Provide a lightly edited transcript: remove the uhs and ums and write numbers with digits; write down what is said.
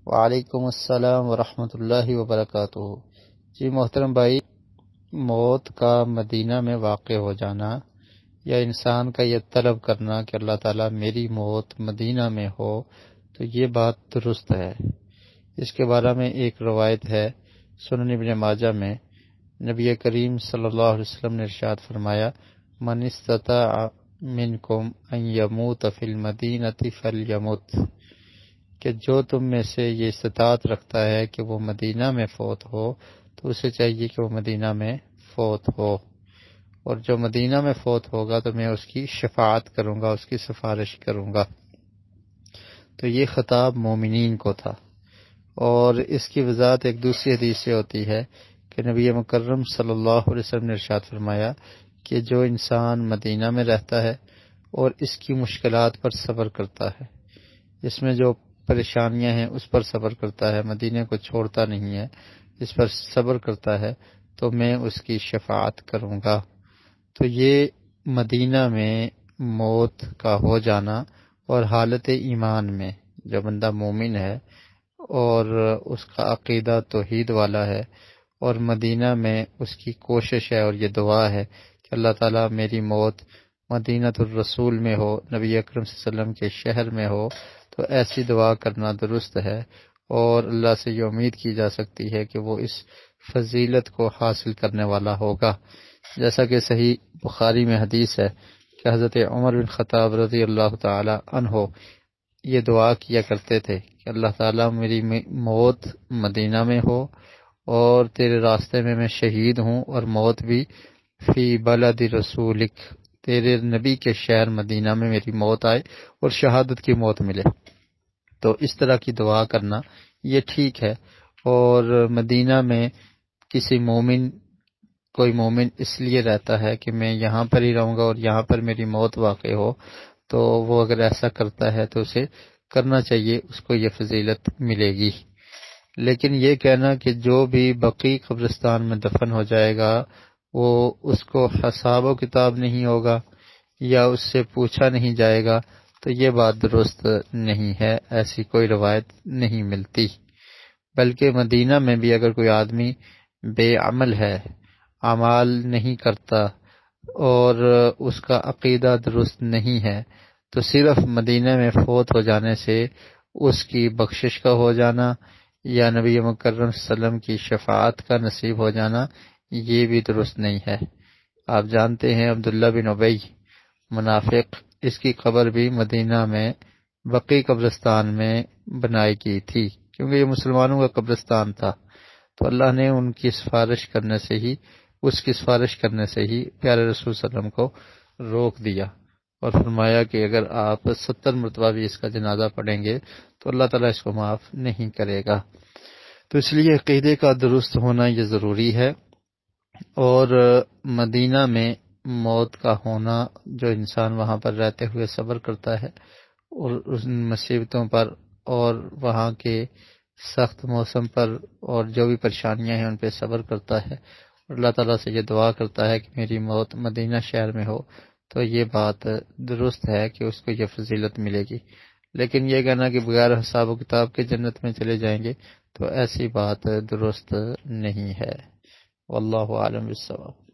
وعلیکم السلام ورحمۃ اللہ وبرکاتہ۔ جی محترم بھائی، موت کا مدینہ میں واقع ہو جانا یا انسان کا یہ طلب کرنا کہ اللہ تعالیٰ میری موت مدینہ میں ہو، تو یہ بات درست ہے۔ اس کے بارے میں ایک روایت ہے سنن ابن ماجہ میں، نبی کریم صلی اللہ علیہ وسلم نے ارشاد فرمایا، من استطاع منکم ان یموت فی المدینۃ فلیمت، کہ جو تم میں سے یہ استطاعت رکھتا ہے کہ وہ مدینہ میں فوت ہو تو اسے چاہیے کہ وہ مدینہ میں فوت ہو، اور جو مدینہ میں فوت ہوگا تو میں اس کی شفاعت کروں گا، اس کی سفارش کروں گا۔ تو یہ خطاب مومنین کو تھا، اور اس کی وضاحت ایک دوسری حدیث سے ہوتی ہے کہ نبی مکرم صلی اللہ علیہ وسلم نے ارشاد فرمایا کہ جو انسان مدینہ میں رہتا ہے اور اس کی مشکلات پر صبر کرتا ہے، اس میں جو پریشانیاں ہیں اس پر صبر کرتا ہے، مدینے کو چھوڑتا نہیں ہے، اس پر صبر کرتا ہے، تو میں اس کی شفاعت کروں گا۔ تو یہ مدینہ میں موت کا ہو جانا اور حالت ایمان میں جو بندہ مومن ہے اور اس کا عقیدہ توحید والا ہے، اور مدینہ میں اس کی کوشش ہے اور یہ دعا ہے کہ اللہ تعالیٰ میری موت مدینہ الرسول میں ہو، نبی اکرم صلی اللہ علیہ وسلم کے شہر میں ہو، تو ایسی دعا کرنا درست ہے، اور اللہ سے یہ امید کی جا سکتی ہے کہ وہ اس فضیلت کو حاصل کرنے والا ہوگا۔ جیسا کہ صحیح بخاری میں حدیث ہے کہ حضرت عمر بن خطاب رضی اللہ تعالی عنہ یہ دعا کیا کرتے تھے کہ اللہ تعالیٰ میری موت مدینہ میں ہو، اور تیرے راستے میں میں شہید ہوں، اور موت بھی فی بلد رسولک، تیرے نبی کے شہر مدینہ میں میری موت آئے اور شہادت کی موت ملے۔ تو اس طرح کی دعا کرنا یہ ٹھیک ہے، اور مدینہ میں کوئی مومن اس لیے رہتا ہے کہ میں یہاں پر ہی رہوں گا اور یہاں پر میری موت واقع ہو، تو وہ اگر ایسا کرتا ہے تو اسے کرنا چاہیے، اس کو یہ فضیلت ملے گی۔ لیکن یہ کہنا کہ جو بھی بقیع قبرستان میں دفن ہو جائے گا وہ اس کو حساب و کتاب نہیں ہوگا یا اس سے پوچھا نہیں جائے گا، تو یہ بات درست نہیں ہے، ایسی کوئی روایت نہیں ملتی۔ بلکہ مدینہ میں بھی اگر کوئی آدمی بے عمل ہے، اعمال نہیں کرتا، اور اس کا عقیدہ درست نہیں ہے، تو صرف مدینہ میں فوت ہو جانے سے اس کی بخشش کا ہو جانا یا نبی مکرم صلی اللہ علیہ وسلم کی شفاعت کا نصیب ہو جانا یہ بھی درست نہیں ہے۔ آپ جانتے ہیں عبداللہ بن ابی منافق، اس کی قبر بھی مدینہ میں بقیع قبرستان میں بنائی کی تھی، کیونکہ یہ مسلمانوں کا قبرستان تھا، تو اللہ نے اس کی سفارش کرنے سے ہی پیارے رسول صلی اللہ علیہ وسلم کو روک دیا، اور فرمایا کہ اگر آپ 70 مرتبہ بھی اس کا جنازہ پڑھیں گے تو اللہ تعالیٰ اس کو معاف نہیں کرے گا۔ تو اس لیے عقیدے کا درست ہونا یہ ضروری ہے، اور مدینہ میں موت کا ہونا، جو انسان وہاں پر رہتے ہوئے صبر کرتا ہے اور ان مصیبتوں پر اور وہاں کے سخت موسم پر اور جو بھی پریشانیاں ہیں ان پہ صبر کرتا ہے، اور اللہ تعالیٰ سے یہ دعا کرتا ہے کہ میری موت مدینہ شہر میں ہو، تو یہ بات درست ہے کہ اس کو یہ فضیلت ملے گی۔ لیکن یہ کہنا کہ بغیر حساب و کتاب کے جنت میں چلے جائیں گے، تو ایسی بات درست نہیں ہے۔ واللہ عالم بالصواب۔